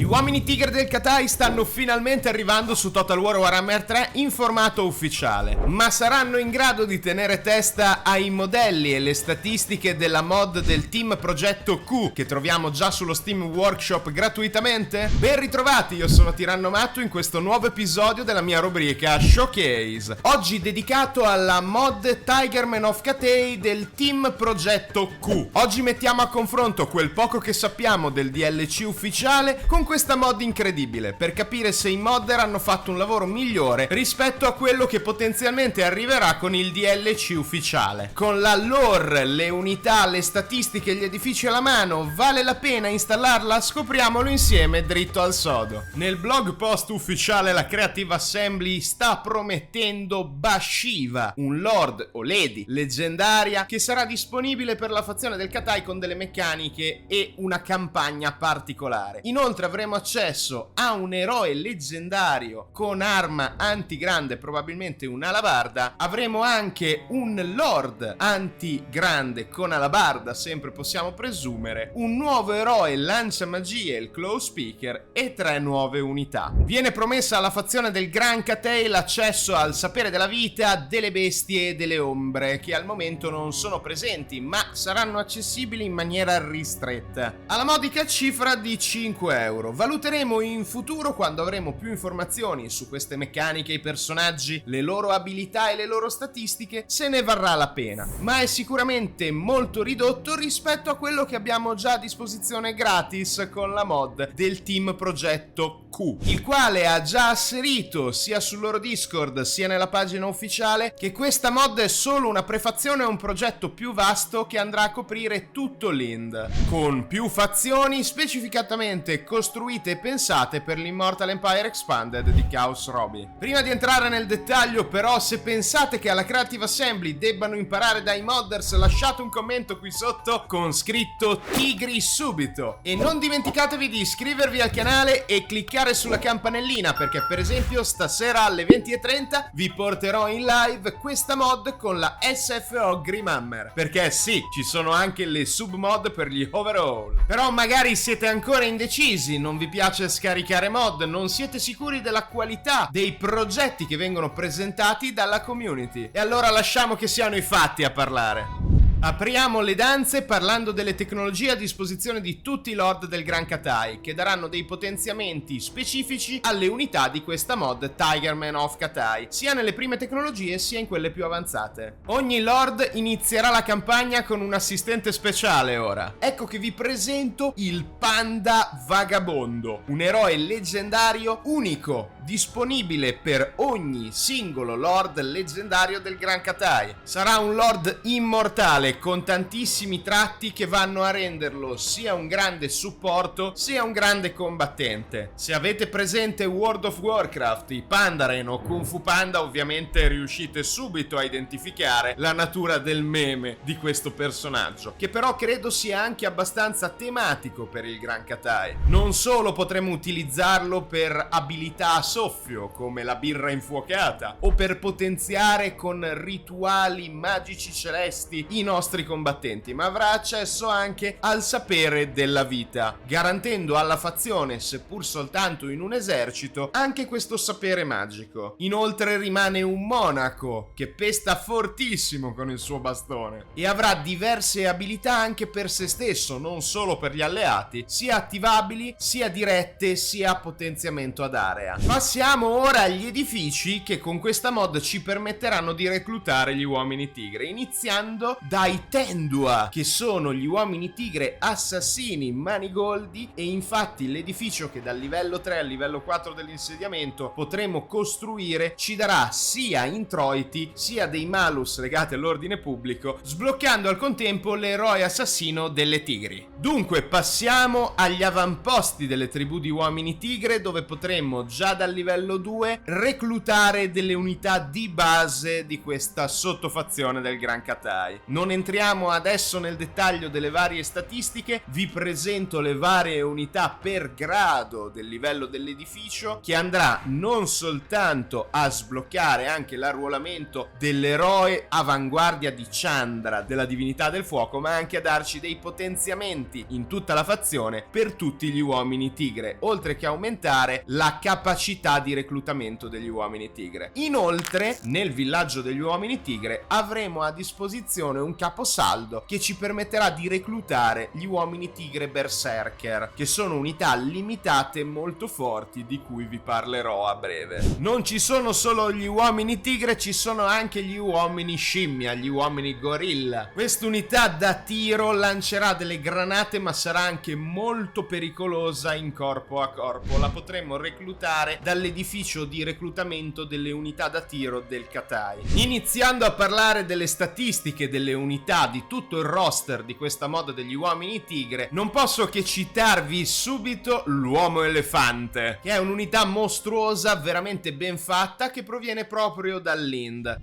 Gli uomini tigre del Katai stanno finalmente arrivando su Total War Warhammer 3 in formato ufficiale, ma saranno in grado di tenere testa ai modelli e le statistiche della mod del team Progetto Q che troviamo già sullo Steam Workshop gratuitamente? Ben ritrovati, io sono Tiranno Matto in questo nuovo episodio della mia rubrica Showcase, oggi dedicato alla mod Tigerman of Cathay del team Progetto Q. Oggi mettiamo a confronto quel poco che sappiamo del DLC ufficiale con questa mod incredibile, per capire se i modder hanno fatto un lavoro migliore rispetto a quello che potenzialmente arriverà con il DLC ufficiale. Con la lore, le unità, le statistiche e gli edifici alla mano, vale la pena installarla? Scopriamolo insieme dritto al sodo. Nel blog post ufficiale la Creative Assembly sta promettendo Bashiva, un lord o lady leggendaria che sarà disponibile per la fazione del Katai con delle meccaniche e una campagna particolare. Inoltre avremo accesso a un eroe leggendario con arma antigrande, probabilmente un'alabarda. Avremo anche un lord antigrande con alabarda, sempre possiamo presumere, un nuovo eroe lancia magie, il Claw Speaker, e 3 nuove unità. Viene promessa alla fazione del Gran Katai l'accesso al sapere della vita, delle bestie e delle ombre, che al momento non sono presenti, ma saranno accessibili in maniera ristretta, alla modica cifra di 5 euro. Valuteremo in futuro, quando avremo più informazioni su queste meccaniche, i personaggi, le loro abilità e le loro statistiche, se ne varrà la pena, ma è sicuramente molto ridotto rispetto a quello che abbiamo già a disposizione gratis con la mod del team Progetto Q, il quale ha già asserito sia sul loro Discord sia nella pagina ufficiale che questa mod è solo una prefazione a un progetto più vasto che andrà a coprire tutto l'Ind, con più fazioni specificatamente costruite e pensate per l'Immortal Empire Expanded di Chaos Robbie. Prima di entrare nel dettaglio però, se pensate che alla Creative Assembly debbano imparare dai modders, lasciate un commento qui sotto con scritto Tigri subito, e non dimenticatevi di iscrivervi al canale e cliccare sulla campanellina, perché per esempio stasera alle 20:30 vi porterò in live questa mod con la SFO Grimhammer, perché sì, ci sono anche le submod per gli overhaul. Però magari siete ancora indecisi, non vi piace scaricare mod, non siete sicuri della qualità dei progetti che vengono presentati dalla community, e allora lasciamo che siano i fatti a parlare. Apriamo le danze parlando delle tecnologie a disposizione di tutti i lord del Gran Katai, che daranno dei potenziamenti specifici alle unità di questa mod Tigerman of Katai, sia nelle prime tecnologie sia in quelle più avanzate. Ogni lord inizierà la campagna con un assistente speciale ora. Ecco che vi presento il Panda Vagabondo, un eroe leggendario unico, disponibile per ogni singolo lord leggendario del Gran Katai. Sarà un lord immortale con tantissimi tratti che vanno a renderlo sia un grande supporto sia un grande combattente. Se avete presente World of Warcraft, i Pandaren o Kung Fu Panda, ovviamente riuscite subito a identificare la natura del meme di questo personaggio, che però credo sia anche abbastanza tematico per il Gran Katai. Non solo potremo utilizzarlo per abilità a soffio come la birra infuocata o per potenziare con rituali magici celesti i nostri combattenti, ma avrà accesso anche al sapere della vita, garantendo alla fazione, seppur soltanto in un esercito, anche questo sapere magico. Inoltre rimane un monaco che pesta fortissimo con il suo bastone e avrà diverse abilità anche per se stesso, non solo per gli alleati, sia attivabili, sia dirette, sia a potenziamento ad area. Passiamo ora agli edifici che con questa mod ci permetteranno di reclutare gli uomini tigre, iniziando dai Tendua, che sono gli uomini tigre assassini manigoldi, e infatti l'edificio che dal livello 3 al livello 4 dell'insediamento potremo costruire ci darà sia introiti sia dei malus legati all'ordine pubblico, sbloccando al contempo l'eroe assassino delle tigri. Dunque passiamo agli avamposti delle tribù di uomini tigre, dove potremmo già dal livello 2 reclutare delle unità di base di questa sottofazione del Gran Katai. Non entriamo adesso nel dettaglio delle varie statistiche, vi presento le varie unità per grado del livello dell'edificio, che andrà non soltanto a sbloccare anche l'arruolamento dell'eroe avanguardia di Chandra, della divinità del fuoco, ma anche a darci dei potenziamenti in tutta la fazione per tutti gli uomini tigre, oltre che aumentare la capacità di reclutamento degli uomini tigre. Inoltre, nel villaggio degli uomini tigre avremo a disposizione un caposaldo che ci permetterà di reclutare gli uomini tigre berserker, che sono unità limitate molto forti di cui vi parlerò a breve. Non ci sono solo gli uomini tigre, ci sono anche gli uomini scimmia, gli uomini gorilla. Quest'unità da tiro lancerà delle granate, ma sarà anche molto pericolosa in corpo a corpo. La potremo reclutare dall'edificio di reclutamento delle unità da tiro del Katai. Iniziando a parlare delle statistiche delle unità di tutto il roster di questa mod degli uomini tigre, non posso che citarvi subito l'uomo elefante, che è un'unità mostruosa, veramente ben fatta, che proviene proprio dall'Ind.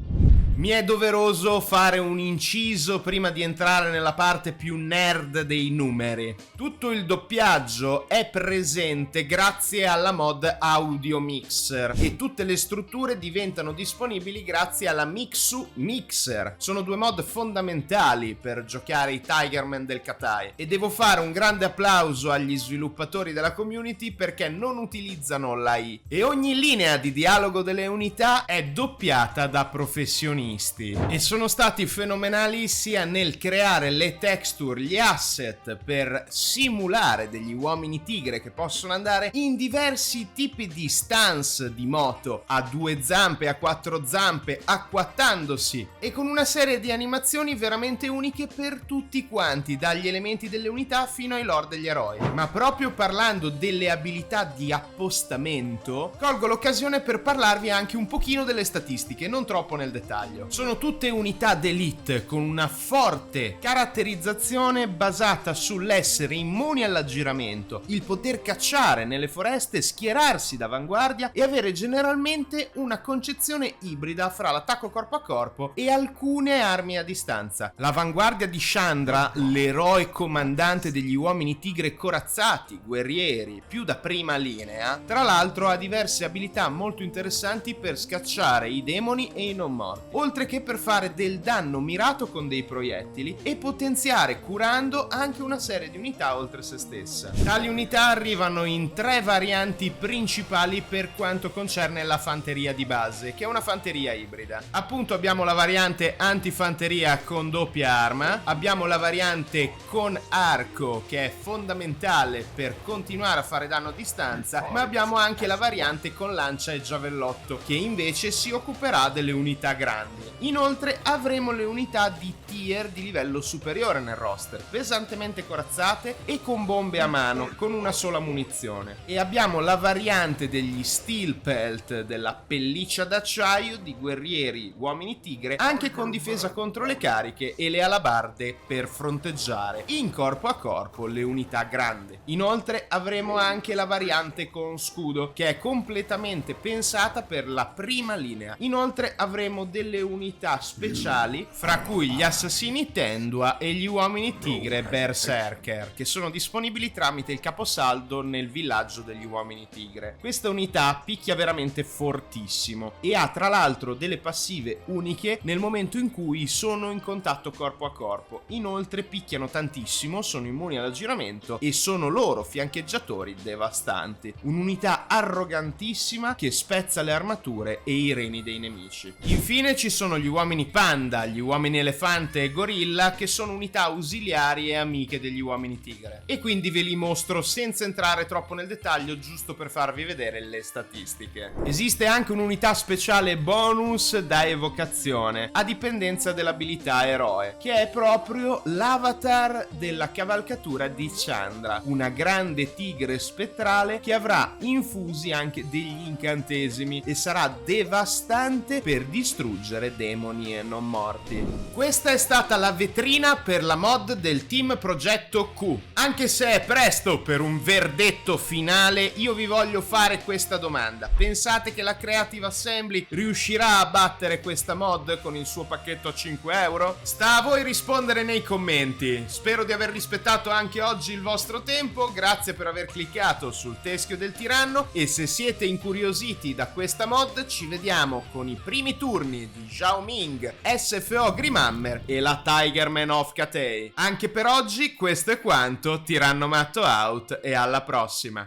Mi è doveroso fare un inciso prima di entrare nella parte più nerd dei numeri. Tutto il doppiaggio è presente grazie alla mod Audio Mixer e tutte le strutture diventano disponibili grazie alla Mixu Mixer. Sono due mod fondamentali per giocare i Tigerman del Katai e devo fare un grande applauso agli sviluppatori della community perché non utilizzano l'AI e ogni linea di dialogo delle unità è doppiata da professionisti. E sono stati fenomenali sia nel creare le texture, gli asset per simulare degli uomini tigre che possono andare in diversi tipi di stance di moto, a 2 zampe, a 4 zampe, acquattandosi, e con una serie di animazioni veramente uniche per tutti quanti, dagli elementi delle unità fino ai lore degli eroi. Ma proprio parlando delle abilità di appostamento, colgo l'occasione per parlarvi anche un pochino delle statistiche, non troppo nel dettaglio. Sono tutte unità d'elite con una forte caratterizzazione basata sull'essere immuni all'aggiramento, il poter cacciare nelle foreste, schierarsi d'avanguardia e avere generalmente una concezione ibrida fra l'attacco corpo a corpo e alcune armi a distanza. L'avanguardia di Chandra, l'eroe comandante degli uomini tigre corazzati, guerrieri, più da prima linea, tra l'altro ha diverse abilità molto interessanti per scacciare i demoni e i non morti, oltre che per fare del danno mirato con dei proiettili e potenziare curando anche una serie di unità oltre se stessa. Tali unità arrivano in 3 varianti principali per quanto concerne la fanteria di base, che è una fanteria ibrida. Appunto abbiamo la variante antifanteria con doppia arma, abbiamo la variante con arco che è fondamentale per continuare a fare danno a distanza, ma abbiamo anche la variante con lancia e giavellotto che invece si occuperà delle unità grandi. Inoltre avremo le unità di tier di livello superiore nel roster, pesantemente corazzate e con bombe a mano, con una sola munizione. E abbiamo la variante degli steel pelt, della pelliccia d'acciaio di guerrieri uomini tigre, anche con difesa contro le cariche e le alabarde per fronteggiare in corpo a corpo le unità grandi. Inoltre avremo anche la variante con scudo, che è completamente pensata per la prima linea. Inoltre avremo delle unità speciali, fra cui gli assassini Tendua e gli uomini tigre berserker, che sono disponibili tramite il caposaldo nel villaggio degli uomini tigre. Questa unità picchia veramente fortissimo e ha tra l'altro delle passive uniche nel momento in cui sono in contatto corpo a corpo. Inoltre picchiano tantissimo, sono immuni all'aggiramento e sono loro fiancheggiatori devastanti. Un'unità arrogantissima che spezza le armature e i reni dei nemici. Infine ci sono gli uomini panda, gli uomini elefante e gorilla, che sono unità ausiliari e amiche degli uomini tigre. E quindi ve li mostro senza entrare troppo nel dettaglio, giusto per farvi vedere le statistiche. Esiste anche un'unità speciale bonus da evocazione, a dipendenza dell'abilità eroe, che è proprio l'avatar della cavalcatura di Chandra, una grande tigre spettrale che avrà infusi anche degli incantesimi e sarà devastante per distruggere essere demoni e non morti. Questa è stata la vetrina per la mod del team Progetto Q. Anche se è presto per un verdetto finale, io vi voglio fare questa domanda. Pensate che la Creative Assembly riuscirà a battere questa mod con il suo pacchetto a 5 euro? Sta a voi rispondere nei commenti. Spero di aver rispettato anche oggi il vostro tempo. Grazie per aver cliccato sul teschio del tiranno, e se siete incuriositi da questa mod ci vediamo con i primi turni di Zhao Ming, SFO Grimhammer e la Tigerman of Katei. Anche per oggi questo è quanto, Tirannomatto out e alla prossima.